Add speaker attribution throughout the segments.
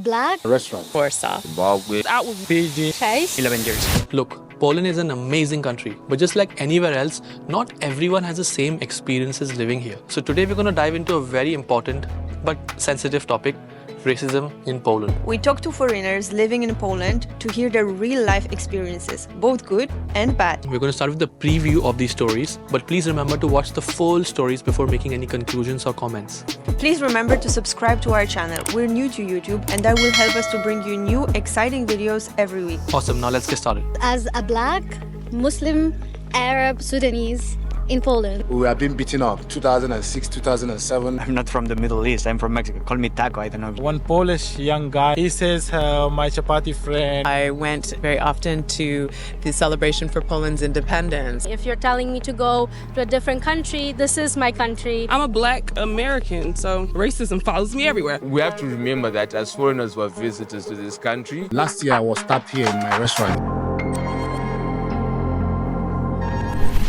Speaker 1: black
Speaker 2: restaurant.
Speaker 3: Warsaw.
Speaker 4: Zimbabwe.
Speaker 3: Out with
Speaker 5: PG.
Speaker 3: Chase.
Speaker 5: 11 years.
Speaker 6: Look, Poland is an amazing country, but just like anywhere else, not everyone has the same experiences living here. So today we're going to dive into a very important but sensitive topic, racism in Poland.
Speaker 7: We talk to foreigners living in Poland to hear their real-life experiences, both good and bad.
Speaker 6: We're going to start with the preview of these stories, but please remember to watch the full stories before making any conclusions or comments.
Speaker 7: Please remember to subscribe to our channel. We're new to YouTube, and that will help us to bring you new, exciting videos every week.
Speaker 6: Awesome, now let's get started.
Speaker 1: as a black Muslim Arab Sudanese in Poland.
Speaker 2: We have been beaten up 2006, 2007.
Speaker 5: I'm not from the Middle East. I'm from Mexico. Call me Taco. I don't know.
Speaker 8: One Polish young guy, he says, my chapati friend.
Speaker 3: I went very often to the celebration for Poland's independence.
Speaker 9: If you're telling me to go to a different country, this is my country.
Speaker 10: I'm a black American, so racism follows me everywhere.
Speaker 4: We have to remember that as foreigners who are visitors to this country,
Speaker 2: Last year I was stopped here in my restaurant.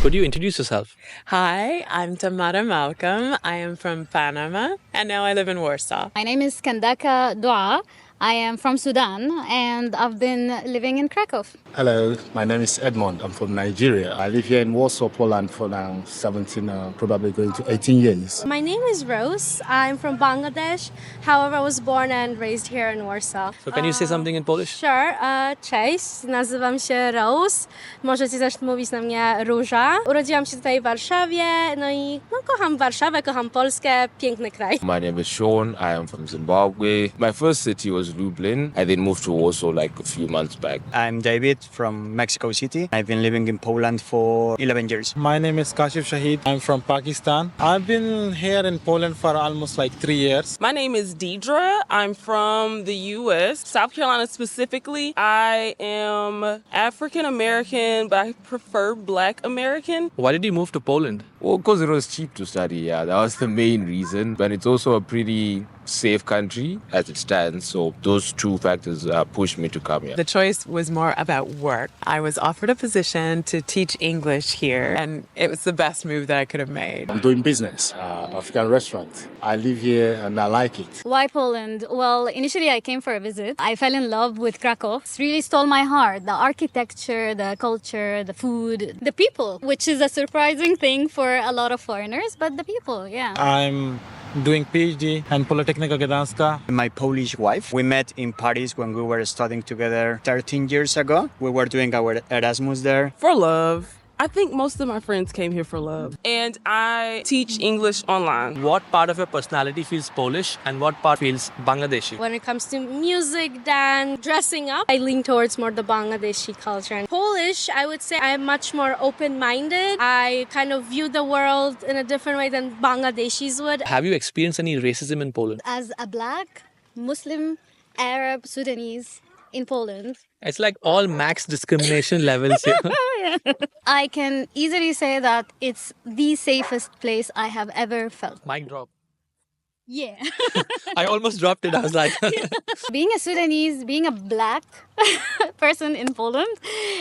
Speaker 6: Could you introduce yourself?
Speaker 3: Hi, I'm Tamara Malcolm. I am from Panama, and now I live in Warsaw.
Speaker 1: My name is Kandaka Dua. I am from Sudan and I've been living in Krakow.
Speaker 2: Hello, my name is Edmond. I'm from Nigeria. I live here in Warsaw, Poland for now 17, probably going to 18 years.
Speaker 9: My name is Rose. I'm from Bangladesh. However, I was born and raised here in Warsaw.
Speaker 6: So can you say something in Polish?
Speaker 9: Sure. Cześć, nazywam się Rose. Możecie też mówić na mnie Róża. Urodziłam się tutaj w Warszawie, no i kocham Warszawę, kocham Polskę, piękny kraj.
Speaker 4: my name is Sean. I am from Zimbabwe. My first city was Lublin. I then moved to Warsaw like a few months back.
Speaker 5: I'm David from Mexico City. I've been living in Poland for 11 years.
Speaker 8: My name is Kashif Shahid. I'm from Pakistan. I've been here in Poland for almost like 3 years.
Speaker 10: My name is Deidre. I'm from the U.S., South Carolina specifically. I am African American, but I prefer Black American.
Speaker 6: Why did you move to Poland?
Speaker 4: Well, because it was cheap to study, yeah, that was the main reason. But it's also a pretty safe country as it stands, so those two factors pushed me to come here.
Speaker 3: The choice was more about work. I was offered a position to teach English here, and it was the best move that I could have made.
Speaker 2: I'm doing business, African restaurant. I live here and I like it.
Speaker 1: Why Poland? Well, initially I came for a visit. I fell in love with Krakow. It really stole my heart. The architecture, the culture, the food, the people, which is a surprising thing for a lot of foreigners, but the people, yeah.
Speaker 8: I'm doing PhD in Politecnica Gdanska.
Speaker 5: My Polish wife, we met in Paris when we were studying together 13 years ago. We were doing our Erasmus there.
Speaker 10: For love. I think most of my friends came here for love. And I teach English online.
Speaker 6: What part of your personality feels Polish and what part feels Bangladeshi?
Speaker 9: When it comes to music, dance, dressing up, I lean towards more the Bangladeshi culture. And Polish, I would say I'm much more open-minded. I kind of view the world in a different way than Bangladeshis would.
Speaker 6: Have you experienced any racism in Poland?
Speaker 1: As a black Muslim Arab Sudanese in Poland,
Speaker 6: It's like all max discrimination levels here.
Speaker 1: I can easily say that it's the safest place I have ever felt.
Speaker 6: Mic drop.
Speaker 1: Yeah.
Speaker 6: I almost dropped it. I was like...
Speaker 1: Being a Sudanese, being a black person in Poland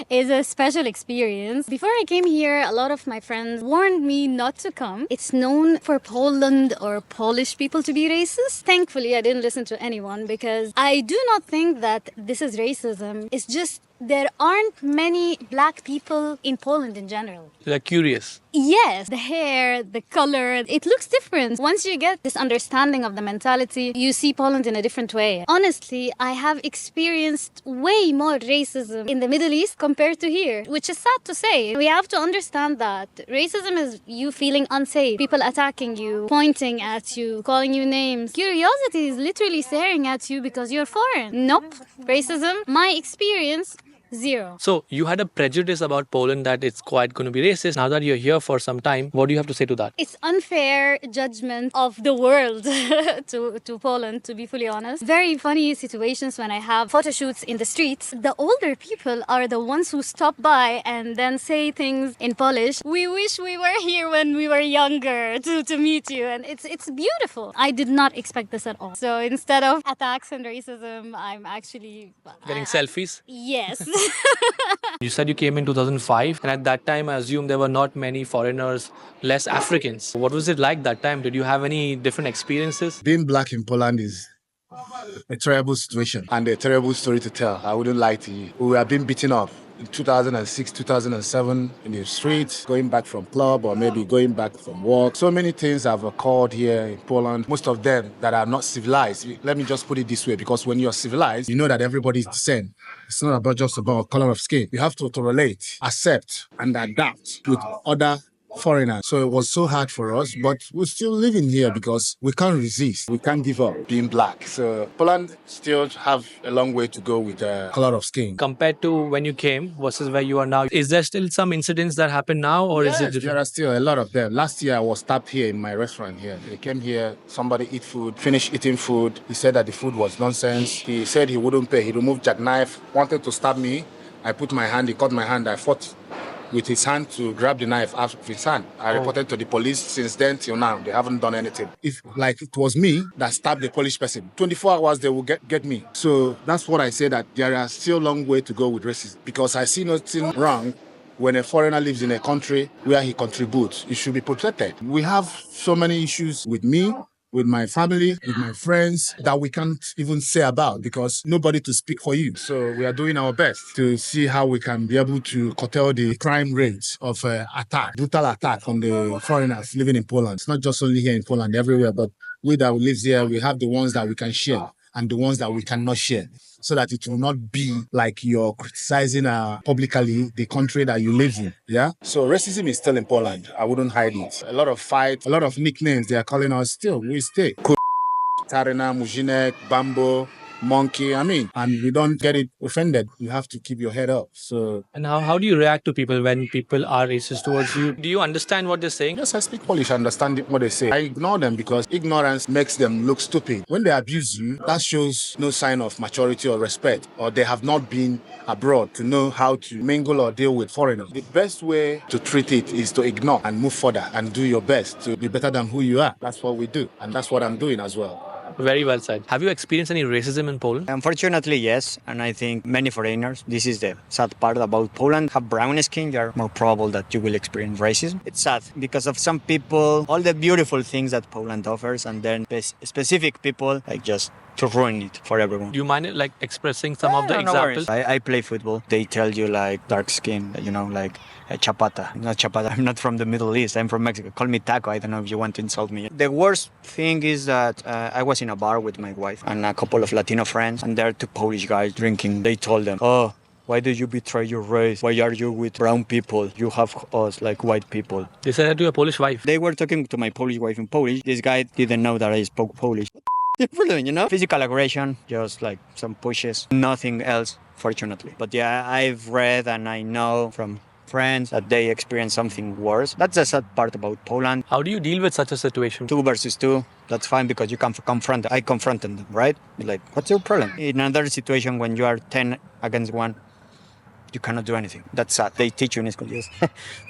Speaker 1: is a special experience. Before I came here, a lot of my friends warned me not to come. It's known for Poland or Polish people to be racist. Thankfully, I didn't listen to anyone because I do not think that this is racism. It's just there aren't many black people in Poland in general.
Speaker 6: You're curious.
Speaker 1: Yes, the hair, the color, it looks different. Once you get this understanding of the mentality, you see Poland in a different way. Honestly, I have experienced way more racism in the Middle East compared to here, which is sad to say. We have to understand that racism is you feeling unsafe, people attacking you, pointing at you, calling you names. Curiosity is literally staring at you because you're foreign. Nope. Racism, my experience, zero.
Speaker 6: So you had a prejudice about Poland that it's quite going to be racist. Now that you're here for some time, what do you have to say to that?
Speaker 1: It's unfair judgment of the world to Poland, to be fully honest. Very funny situations when I have photo shoots in the streets. The older people are the ones who stop by and then say things in Polish. We wish we were here when we were younger to meet you. And it's beautiful. I did not expect this at all. So instead of attacks and racism, I'm actually...
Speaker 6: Getting selfies?
Speaker 1: Yes.
Speaker 6: You said you came in 2005, and at that time I assume there were not many foreigners, less Africans. What was it like that time? Did you have any different experiences?
Speaker 2: Being black in Poland is a terrible situation and a terrible story to tell. I wouldn't lie to you. We were being beaten up in 2006, 2007 in the streets, going back from club or maybe going back from work. So many things have occurred here in Poland, most of them that are not civilized. Let me just put it this way, because when you're civilized, you know that everybody is the same. It's not about just about color of skin. You have to relate, accept, and adapt with other foreigners. So it was so hard for us, but we're still living here because we can't resist. We can't give up being black. So Poland still have a long way to go with the color of skin.
Speaker 6: Compared to when you came versus where you are now, is there still some incidents that happen now, or
Speaker 2: Yes,
Speaker 6: is it different?
Speaker 2: there are still a lot of them. Last year I was stopped here in my restaurant here. They came here, somebody eat food, finished eating food. He said that the food was nonsense. He said he wouldn't pay. He removed jackknife, wanted to stab me. I put my hand, he cut my hand. I fought with his hand to grab the knife out of his hand. I reported to the police. Since then till now, they haven't done anything. If like it was me that stabbed the Polish person, 24 hours they will get me. So that's what I say, that there are still a long way to go with racism, because I see nothing wrong when a foreigner lives in a country where he contributes. He should be protected. We have so many issues with me, with my family, with my friends, that we can't even say about because nobody to speak for you. So we are doing our best to see how we can be able to curtail the crime rates of brutal attack on the foreigners living in Poland. It's not just only here in Poland, everywhere, but we that live here, we have the ones that we can share and the ones that we cannot share, so that it will not be like you're criticizing publicly the country that you live in. Yeah. So racism is still in Poland. I wouldn't hide it. A lot of fights, a lot of nicknames they are calling us. Still, we stay. Tarina, Mujinek, Bambo, Monkey. I mean, and we don't get it offended. You have to keep your head up. So.
Speaker 6: And how do you react to people when people are racist towards you? Do you understand what they're saying?
Speaker 2: Yes, I speak Polish. I understand what they say. I ignore them because ignorance makes them look stupid. When they abuse you, that shows no sign of maturity or respect, or they have not been abroad to know how to mingle or deal with foreigners. The best way to treat it is to ignore and move further and do your best to be better than who you are. That's what we do. And that's what I'm doing as well.
Speaker 6: Very well said. Have you experienced any racism in Poland?
Speaker 5: Unfortunately, yes. And I think many foreigners, this is the sad part about Poland, have brown skin, you're more probable that you will experience racism. It's sad because of some people, all the beautiful things that Poland offers, and then specific people like just to ruin it for everyone.
Speaker 6: Do you mind like expressing some of the examples?
Speaker 5: No, I play football. They tell you like dark skin, like chapata. Not chapata. I'm not from the Middle East. I'm from Mexico. Call me taco. I don't know if you want to insult me. The worst thing is that I was in a bar with my wife and a couple of Latino friends, and there are two Polish guys drinking. They told them, "Oh, why do you betray your race? Why are you with brown people? You have us like white people."
Speaker 6: They said that to your Polish wife.
Speaker 5: They were talking to my Polish wife in Polish. This guy didn't know that I spoke Polish. Physical aggression, just like some pushes, nothing else, fortunately. But yeah, I've read and I know from friends that they experience something worse. That's the sad part about Poland.
Speaker 6: How do you deal with such a situation?
Speaker 5: 2 versus 2, that's fine because you can confront. I confronted them, right? Like, what's your problem? In another situation, when you are 10 against 1, you cannot do anything. That's sad. They teach you in school, just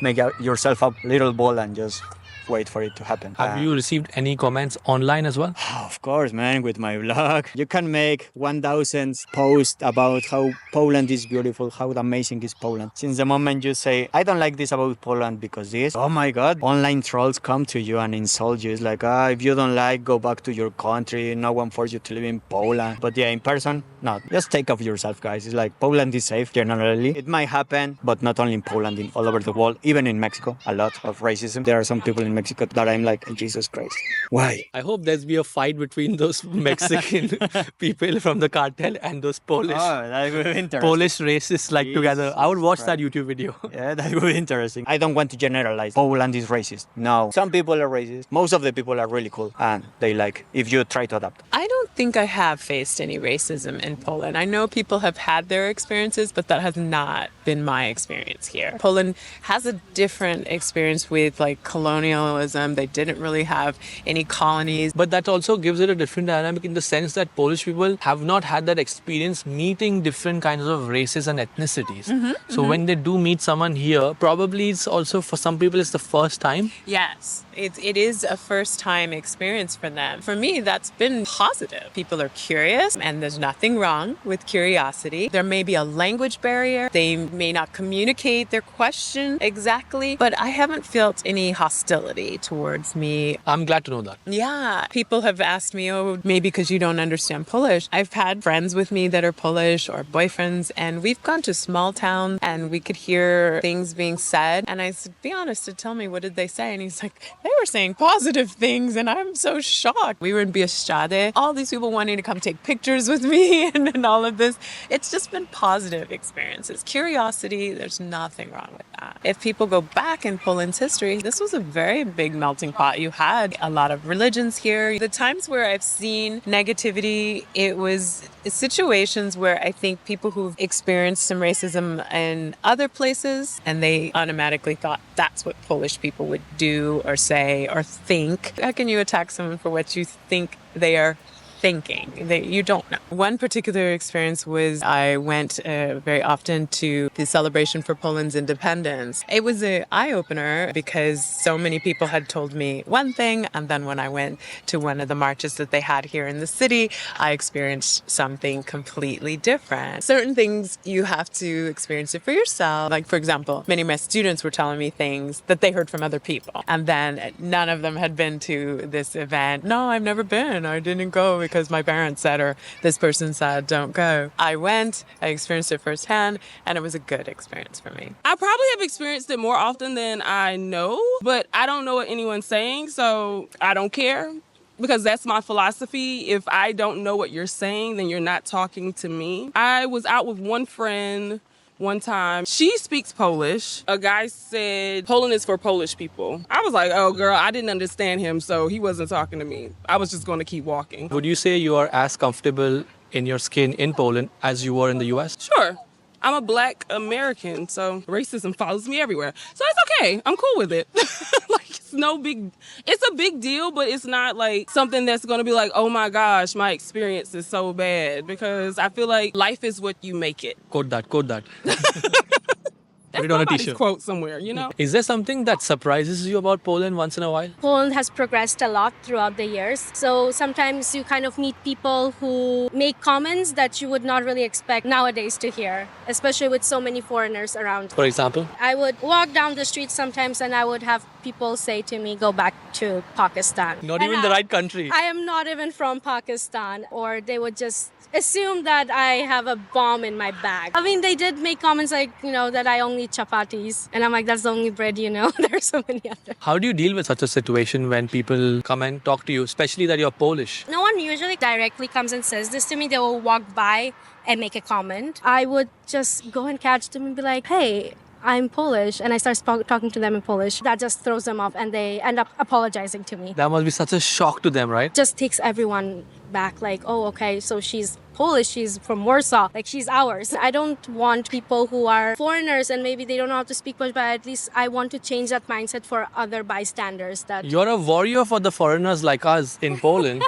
Speaker 5: make yourself a little ball and just wait for it to happen.
Speaker 6: Have you received any comments online as well?
Speaker 5: Of course, man, with my vlog. You can make 1,000 posts about how Poland is beautiful, how amazing is Poland. Since the moment you say, I don't like this about Poland because this, oh my God, online trolls come to you and insult you. It's like, if you don't like, go back to your country. No one forced you to live in Poland. But yeah, in person, no. Just take off yourself, guys. It's like Poland is safe, generally. It might happen, but not only in Poland, in all over the world, even in Mexico, a lot of racism. There are some people in Mexico that I'm like, Jesus Christ, why?
Speaker 6: I hope there's be a fight between those Mexican people from the cartel and those Polish
Speaker 5: that would be interesting.
Speaker 6: Polish racists together. I would watch that YouTube video.
Speaker 5: Yeah, that would be interesting. I don't want to generalize. Poland is racist. No. Some people are racist. Most of the people are really cool. And they like, if you try to adapt.
Speaker 3: I don't think I have faced any racism in Poland. I know people have had their experiences, but that has not been my experience here. Poland has a different experience with like colonialism. They didn't really have any colonies.
Speaker 6: But that also gives it a different dynamic in the sense that Polish people have not had that experience meeting different kinds of races and ethnicities. So when they do meet someone here, probably it's also for some people it's the first time.
Speaker 3: Yes, it is a first time experience for them. For me, that's been positive. People are curious and there's nothing wrong with curiosity. There may be a language barrier. They may not communicate their question exactly, but I haven't felt any hostility hostility towards me.
Speaker 6: I'm glad to know that.
Speaker 3: Yeah. People have asked me, oh, maybe because you don't understand Polish. I've had friends with me that are Polish or boyfriends, and we've gone to small towns and we could hear things being said. And I said, be honest, to tell me, what did they say? And he's like, they were saying positive things, and I'm so shocked. We were in Bieszczady. All these people wanting to come take pictures with me and all of this. It's just been positive experiences. Curiosity, there's nothing wrong with that. If people go back in Poland's history, this was a very big melting pot. You had a lot of religions here. The times where I've seen negativity, it was situations where I think people who've experienced some racism in other places, and they automatically thought that's what Polish people would do or say or think. How can you attack someone for what you think they are thinking? You don't know. One particular experience was I went very often to the celebration for Poland's independence. It was an eye-opener because so many people had told me one thing, and then when I went to one of the marches that they had here in the city, I experienced something completely different. Certain things you have to experience it for yourself. Like, for example, many of my students were telling me things that they heard from other people, and then none of them had been to this event. No, I've never been. I didn't go because my parents said, or this person said, don't go. I went, I experienced it firsthand, and it was a good experience for me.
Speaker 10: I probably have experienced it more often than I know, but I don't know what anyone's saying, so I don't care. Because that's my philosophy. If I don't know what you're saying, then you're not talking to me. I was out with one friend one time. She speaks Polish. A guy said Poland is for Polish people. I was like, oh girl, I didn't understand him, so he wasn't talking to me. I was just going to keep walking.
Speaker 6: Would you say you are as comfortable in your skin in Poland as you were in the US?
Speaker 10: Sure. I'm a Black American, so racism follows me everywhere. So it's okay. I'm cool with it. Like, it's a big deal, but it's not like something that's going to be like, oh my gosh, my experience is so bad, because I feel like life is what you make it.
Speaker 6: Quote that.
Speaker 10: That's
Speaker 6: Put it on a
Speaker 10: somebody's
Speaker 6: t-shirt.
Speaker 10: quote somewhere, you know?
Speaker 6: Is there something that surprises you about Poland once in a while?
Speaker 9: Poland has progressed a lot throughout the years. So sometimes you kind of meet people who make comments that you would not really expect nowadays to hear, especially with so many foreigners around.
Speaker 6: For example?
Speaker 9: I would walk down the street sometimes and I would have people say to me, go back to Pakistan.
Speaker 6: Not
Speaker 9: And
Speaker 6: even the right country.
Speaker 9: I am not even from Pakistan. Or they would just assume that I have a bomb in my bag. I mean, they did make comments like, that I only eat chapatis. And I'm like, that's the only bread, There are so many others.
Speaker 6: How do you deal with such a situation when people come and talk to you, especially that you're Polish?
Speaker 9: No one usually directly comes and says this to me. They will walk by and make a comment. I would just go and catch them and be like, hey, I'm Polish, and I start talking to them in Polish. That just throws them off, and they end up apologizing to me.
Speaker 6: That must be such a shock to them, right?
Speaker 9: Just takes everyone back, like, oh, okay, so she's Polish, she's from Warsaw, like she's ours. I don't want people who are foreigners and maybe they don't know how to speak much, but at least I want to change that mindset for other bystanders. That
Speaker 6: You're a warrior for the foreigners like us in Poland.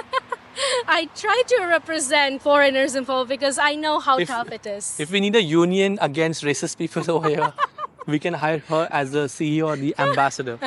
Speaker 9: I try to represent foreigners in Poland because I know how tough it is.
Speaker 6: If we need a union against racist people over here, we can hire her as the CEO or the ambassador.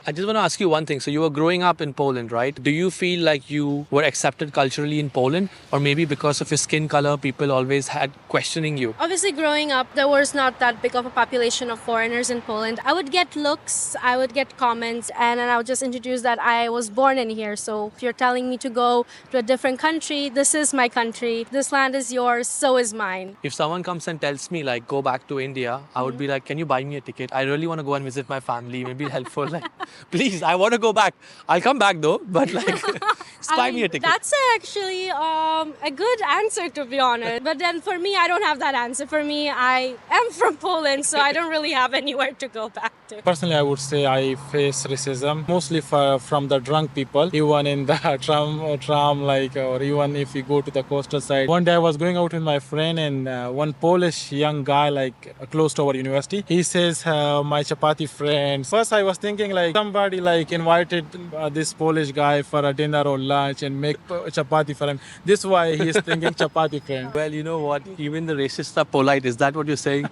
Speaker 6: I just want to ask you one thing. So you were growing up in Poland, right? Do you feel like you were accepted culturally in Poland? Or maybe because of your skin color, people always had questioning you?
Speaker 9: Obviously, growing up, there was not that big of a population of foreigners in Poland. I would get looks, I would get comments, and then I would just introduce that I was born in here. So if you're telling me to go to a different country, this is my country. This land is yours, so is mine.
Speaker 6: If someone comes and tells me, like, go back to India, I would be like, can you buy me a ticket? I really want to go and visit my family. Maybe helpful. Like, please, I want to go back. I'll come back though, but like, just buy me a ticket.
Speaker 9: That's actually a good answer, to be honest. But then for me, I don't have that answer. For me, I am from Poland, so I don't really have anywhere to go back to.
Speaker 8: Personally, I would say I face racism, mostly from the drunk people, even in the tram, like, or even if you go to the coastal side. One day I was going out with my friend, and one Polish young guy, like close to our university, he says, my chapati friends. First I was thinking like somebody like invited this Polish guy for a dinner or lunch and make chapati for him. This is why he is thinking chapati friend.
Speaker 6: Well, you know what? Even the racists are polite. Is that what you're saying?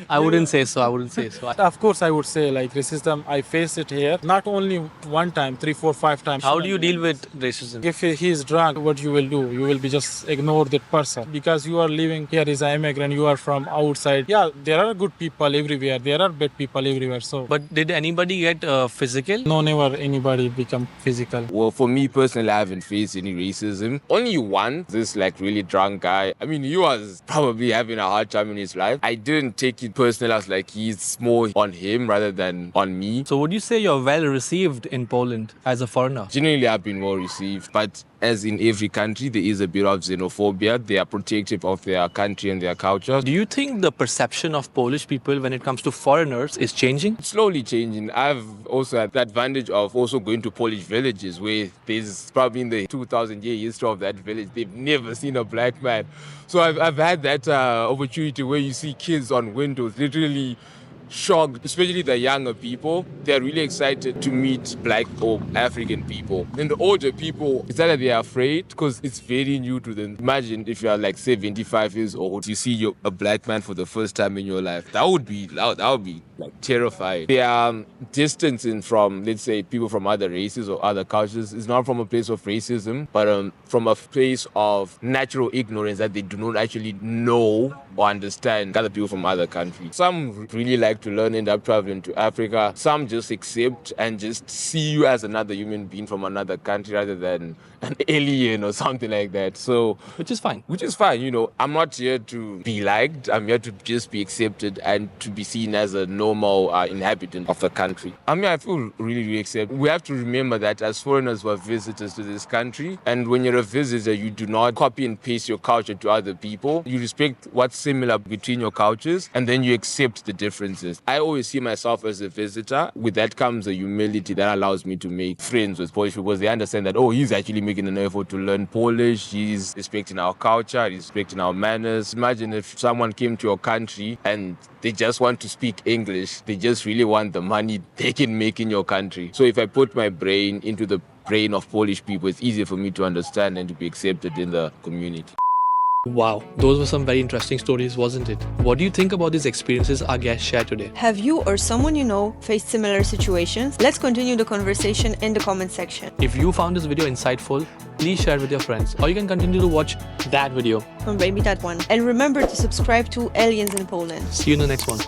Speaker 6: I wouldn't say so.
Speaker 8: Of course, I would say like racism, I face it here. Not only one time, 3, 4, 5 times.
Speaker 6: How do you deal with racism?
Speaker 8: If he is drunk, what you will do? You will be just ignore that person. Because you are living here as an immigrant, you are from outside. Yeah, there are good people everywhere. There are bad people everywhere. So,
Speaker 6: but did anybody get physical?
Speaker 8: No, never anybody become physical.
Speaker 4: Well, for me personally, I haven't faced any racism. Only one, this like really drunk guy. I mean, he was probably having a hard time in his life. I didn't take it personally. I was like, he's more on him rather than on me.
Speaker 6: So would you say you're well received in Poland as a foreigner?
Speaker 4: Generally, I've been well received, but as in every country, there is a bit of xenophobia. They are protective of their country and their culture.
Speaker 6: Do you think the perception of Polish people when it comes to foreigners is changing?
Speaker 4: It's slowly changing. I've also had the advantage of also going to Polish villages where there's probably in the 2,000-year history of that village, they've never seen a black man. So I've had that opportunity where you see kids on windows literally shocked, especially the younger people. They're really excited to meet black or African people. Then the older people, it's either they're afraid because it's very new to them. Imagine if you're like 75 years old, you see a black man for the first time in your life. That would be like terrifying. They are distancing from, let's say, people from other races or other cultures. It's not from a place of racism, but from a place of natural ignorance that they do not actually know or understand other people from other countries. Some really like to learn, end up traveling to Africa. Some just accept and just see you as another human being from another country rather than an alien or something like that. So,
Speaker 6: Which is fine.
Speaker 4: You know, I'm not here to be liked. I'm here to just be accepted and to be seen as a normal inhabitant of the country. I mean, I feel really, really accepted. We have to remember that as foreigners, we're visitors to this country. And when you're a visitor, you do not copy and paste your culture to other people. You respect what's similar between your cultures, and then you accept the differences. I always see myself as a visitor. With that comes a humility that allows me to make friends with Polish people because they understand that, oh, he's actually making an effort to learn Polish. He's respecting our culture. He's respecting our manners. Imagine if someone came to your country and they just want to speak English. They just really want the money they can make in your country. So if I put my brain into the brain of Polish people, it's easier for me to understand and to be accepted in the community.
Speaker 6: Wow, those were some very interesting stories, wasn't it? What do you think about these experiences our guests shared today?
Speaker 7: Have you or someone you know faced similar situations? Let's continue the conversation in the comment section.
Speaker 6: If you found this video insightful, please share it with your friends, or you can continue to watch that video.
Speaker 7: Or maybe that one. And remember to subscribe to Aliens in Poland.
Speaker 6: See you in the next one.